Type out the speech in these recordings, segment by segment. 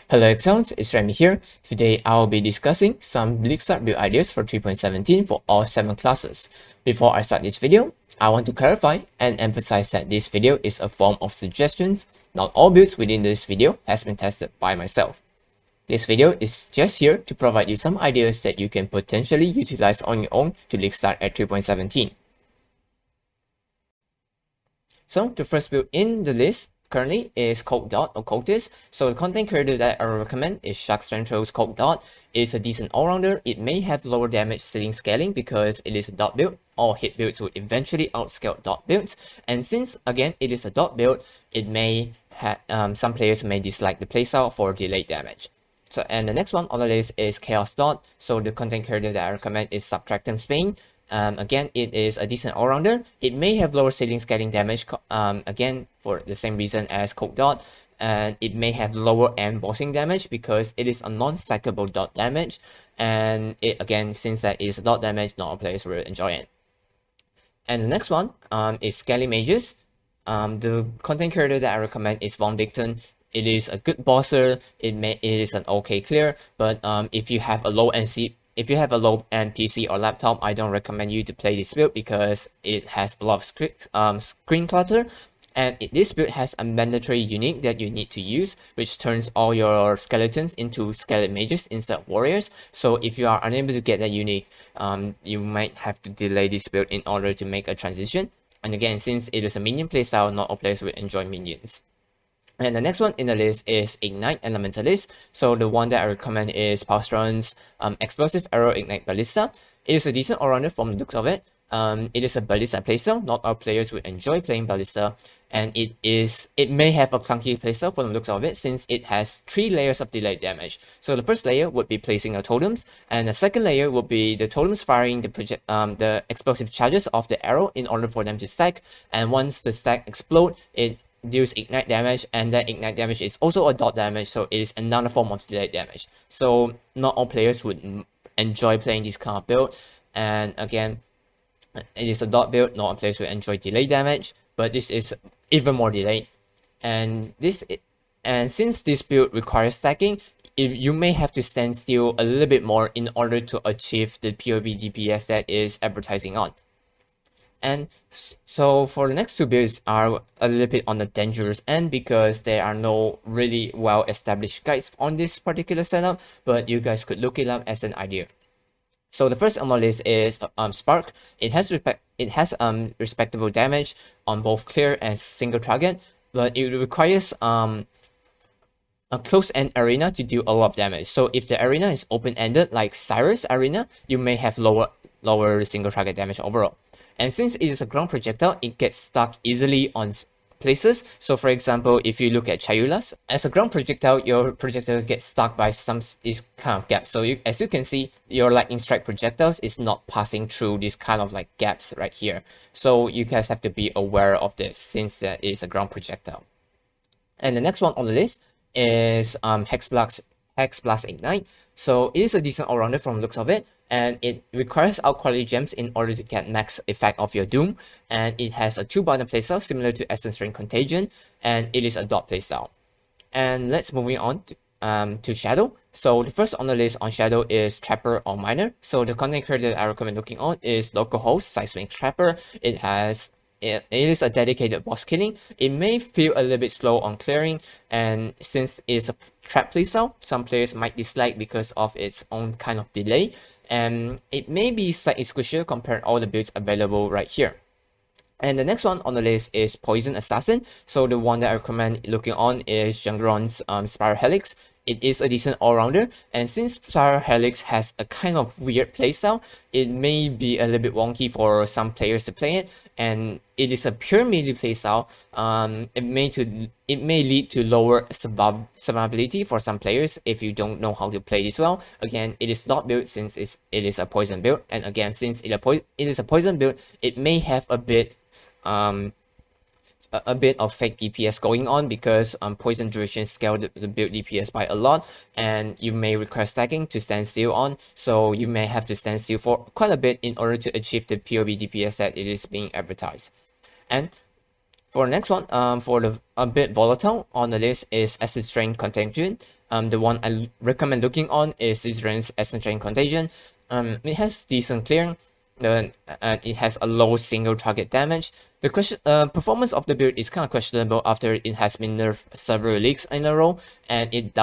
Hello Excellence, it's Remy here. Today I will be discussing some Blixart build ideas for 3.17 for all 7 classes. Before I start this video, I want to clarify and emphasize that this video is a form of suggestions. Not all builds within this video has been tested by myself. This video is just here to provide you some ideas that you can potentially utilize on your own to Blixart at 3.17. So the first build in the list currently is Cold Dot or Cultist. So the content creator that I recommend is ShakCentral's Cold Dot. It's a decent all-rounder. It may have lower damage ceiling scaling because it is a dot build. All hit builds will eventually outscale dot builds. And since again it is a dot build, it may have some players may dislike the playstyle for delayed damage. So and the next one on the list is Chaos Dot. So the content creator that I recommend is Subtractem Spain. Again, it is a decent all-rounder. It may have lower ceiling scaling damage, again, for the same reason as Cold Dot, and it may have lower end bossing damage because it is a non-stackable dot damage, and it, again, since that is a dot damage, not all players will enjoy it. And the next one is Skelly Mages. The content creator that I recommend is Vikton. It is a good bosser. It is an okay clear, but if you have a low end PC or laptop, I don't recommend you to play this build because it has a lot of screen clutter, and this build has a mandatory unique that you need to use, which turns all your skeletons into skeleton mages instead of warriors. So if you are unable to get that unique, you might have to delay this build in order to make a transition. And again, since it is a minion playstyle, not all players will enjoy minions. And the next one in the list is Ignite Elementalist. So the one that I recommend is Palsteron's Explosive Arrow Ignite Ballista. It is a decent all-rounder from the looks of it. It is a Ballista playstyle. Not all players will enjoy playing Ballista. And it may have a clunky playstyle from the looks of it, since it has 3 layers of delayed damage. So the first layer would be placing your totems, and the second layer would be the totems firing the explosive charges of the arrow in order for them to stack. And once the stack explode, it deals ignite damage, and that ignite damage is also a dot damage, so it is another form of delayed damage. So not all players would enjoy playing this kind of build, and again, it is a dot build. Not all players will enjoy delayed damage, but this is even more delayed. And since this build requires stacking, you may have to stand still a little bit more in order to achieve the PoE DPS that is advertising on. And so for the next 2 builds are a little bit on the dangerous end because there are no really well established guides on this particular setup, but you guys could look it up as an idea. So the first on the list is Spark. It has respectable damage on both clear and single target, but it requires a close-end arena to do a lot of damage. So if the arena is open-ended like Cyrus arena, you may have lower single target damage overall. And since it is a ground projectile, it gets stuck easily on places. So for example, if you look at Chayulas, as a ground projectile, your projectiles get stuck by these kind of gaps. So as you can see, your lightning strike projectiles is not passing through these kind of like gaps right here. So you guys have to be aware of this since that is a ground projectile. And the next one on the list is Hexblast Ignite. So it is a decent all-rounder from the looks of it, and it requires out quality gems in order to get max effect of your Doom, and it has a 2-button playstyle similar to Essence Ring Contagion, and it is a dot playstyle. And let's moving on to Shadow. So the first on the list on Shadow is Trapper or Miner. So the content creator that I recommend looking on is Lolcohol Seismic Trapper. It is a dedicated boss killing. It may feel a little bit slow on clearing, and since it's a trap playstyle, some players might dislike because of its own kind of delay, and it may be slightly squishier compared to all the builds available right here. And the next one on the list is Poison Assassin. So the one that I recommend looking on is Jung's Spiral Helix. It is a decent all-rounder, and since Spiral Helix has a kind of weird playstyle, it may be a little bit wonky for some players to play it, and it is a pure melee playstyle. It may lead to lower survivability for some players if you don't know how to play this well. Again, it is not built since it is a poison build, and again, since it is a poison build, it may have a bit of fake DPS going on because poison duration scale the build DPS by a lot, and you may require stacking to stand still on, so you may have to stand still for quite a bit in order to achieve the PoE DPS that it is being advertised. And For the next one, for the a bit volatile on the list is Essence Drain Contagion. The one I recommend looking on is this range Essence Drain Contagion. It has decent clearing. It has a low single target damage. The performance of the build is kind of questionable after it has been nerfed several leagues in a row, and it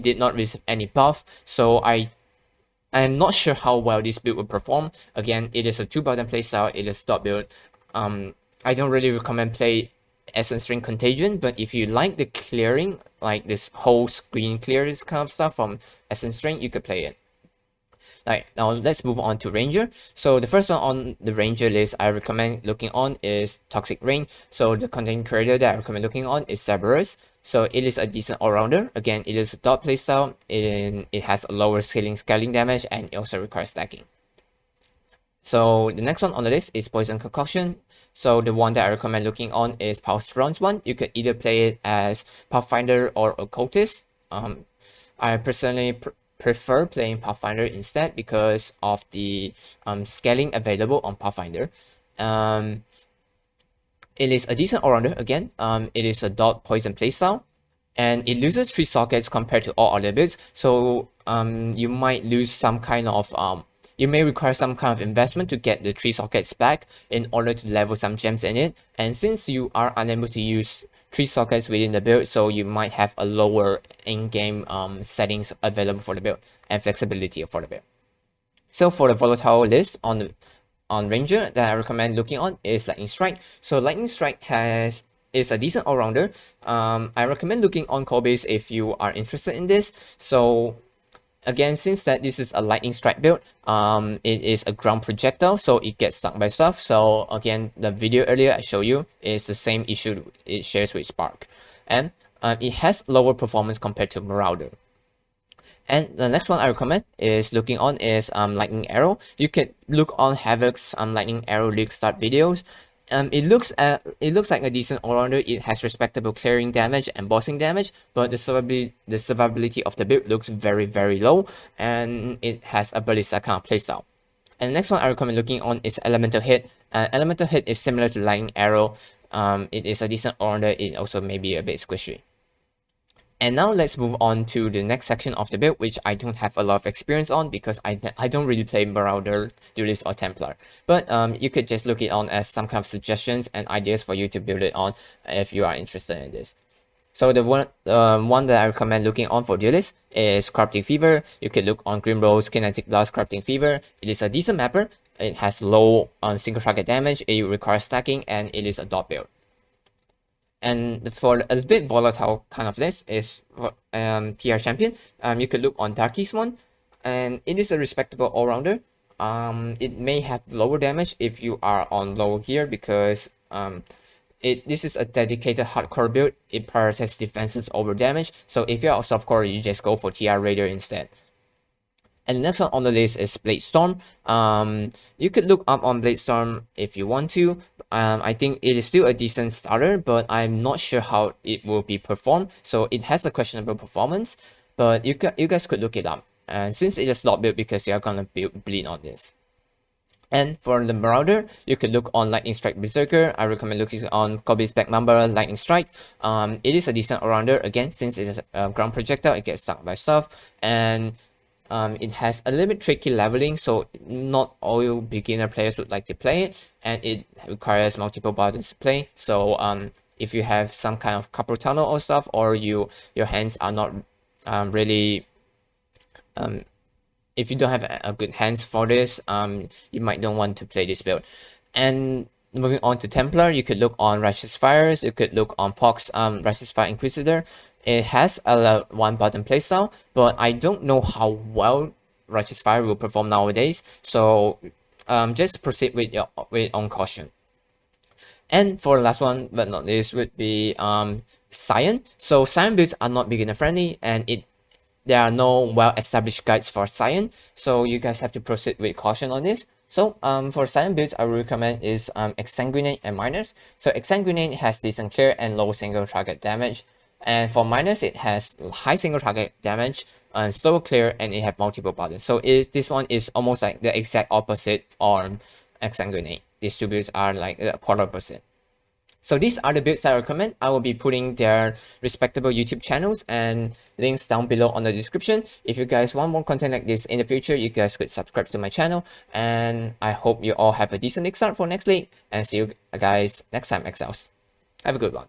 did not receive any buff. So I'm not sure how well this build will perform. Again, it is a 2-button playstyle. It is dot build. I don't really recommend play Essence Drain Contagion, but if you like the clearing, like this whole screen clears kind of stuff from Essence Drain, you could play it. Right, now let's move on to Ranger. So the first one on the Ranger list I recommend looking on is Toxic Rain. So the content creator that I recommend looking on is Cerberus. So it is a decent all-rounder. Again, it is a dot playstyle. It has a lower scaling damage, and it also requires stacking. So the next one on the list is Poison Concoction. So the one that I recommend looking on is Palsteron's one. You could either play it as Pathfinder or Occultist. I personally prefer playing Pathfinder instead because of the scaling available on Pathfinder. It is a decent all-rounder again. It is a dot poison playstyle, and it loses 3 sockets compared to all other builds. So you might lose some kind of you may require some kind of investment to get the 3 sockets back in order to level some gems in it. And since you are unable to use 3 sockets within the build, so you might have a lower in-game settings available for the build and flexibility for the build. So for the volatile list on Ranger that I recommend looking on is Lightning Strike. So Lightning Strike is a decent all-rounder. I recommend looking on core base if you are interested in this. So again, since that this is a Lightning Strike build, it is a ground projectile, so it gets stuck by stuff. So again, the video earlier I showed you is the same issue it shares with Spark. And it has lower performance compared to Marauder. And the next one I recommend is looking on is Lightning Arrow. You can look on Havoc's Lightning Arrow League start videos. It looks like a decent all-rounder. It has respectable clearing damage and bossing damage, but the survivability of the build looks very, very low, and it has a Ballista kind of playstyle. And the next one I recommend looking on is Elemental Hit. Elemental Hit is similar to Lightning Arrow. It is a decent all-rounder. It also may be a bit squishy. And now let's move on to the next section of the build, which I don't have a lot of experience on because I don't really play Marauder, Duelist, or Templar. But you could just look it on as some kind of suggestions and ideas for you to build it on if you are interested in this. So the one that I recommend looking on for Duelist is Corrupting Fever. You can look on Grimro's Kinetic Blast Corrupting Fever. It is a decent mapper. It has low single target damage. It requires stacking, and it is a dot build. And for a bit volatile kind of list is TR Champion. You could look on Darkee's one, and it is a respectable all-rounder. It may have lower damage if you are on low gear because this is a dedicated hardcore build. It prioritizes defenses over damage. So if you're softcore, you just go for TR Raider instead. And the next one on the list is Bladestorm. You could look up on Bladestorm if you want to. I think it is still a decent starter, but I'm not sure how it will be performed. So it has a questionable performance, but you guys could look it up. And since it is not built because you're gonna bleed on this. And for the Marauder, you could look on Lightning Strike Berserker. I recommend looking on Kobe's back number Lightning Strike. It is a decent all-rounder. Again, since it is a ground projectile, it gets stuck by stuff. And it has a little bit tricky leveling, so not all beginner players would like to play it, and it requires multiple buttons to play. So if you have some kind of carpal tunnel or stuff, or your hands are not really if you don't have a good hands for this, you might don't want to play this build. And moving on to Templar, you could look on Righteous Fires. You could look on Pohx Righteous Fire Inquisitor. It has a 1-button playstyle, but I don't know how well Righteous Fire will perform nowadays. So just proceed with your own caution. And for the last one, but not least, would be Scion. So Scion builds are not beginner friendly, and there are no well-established guides for Scion. So you guys have to proceed with caution on this. So for Scion builds, I would recommend is Exsanguinate and Miners. So Exsanguinate has decent clear and low single target damage. And for Miners, it has high single target damage and slower clear, and it has multiple buttons. So this one is almost like the exact opposite on Exsanguinate. These two builds are like the polar opposite. So these are the builds I recommend. I will be putting their respectable YouTube channels and links down below on the description. If you guys want more content like this in the future, you guys could subscribe to my channel. And I hope you all have a decent league start for next league. And see you guys next time, Exiles. Have a good one.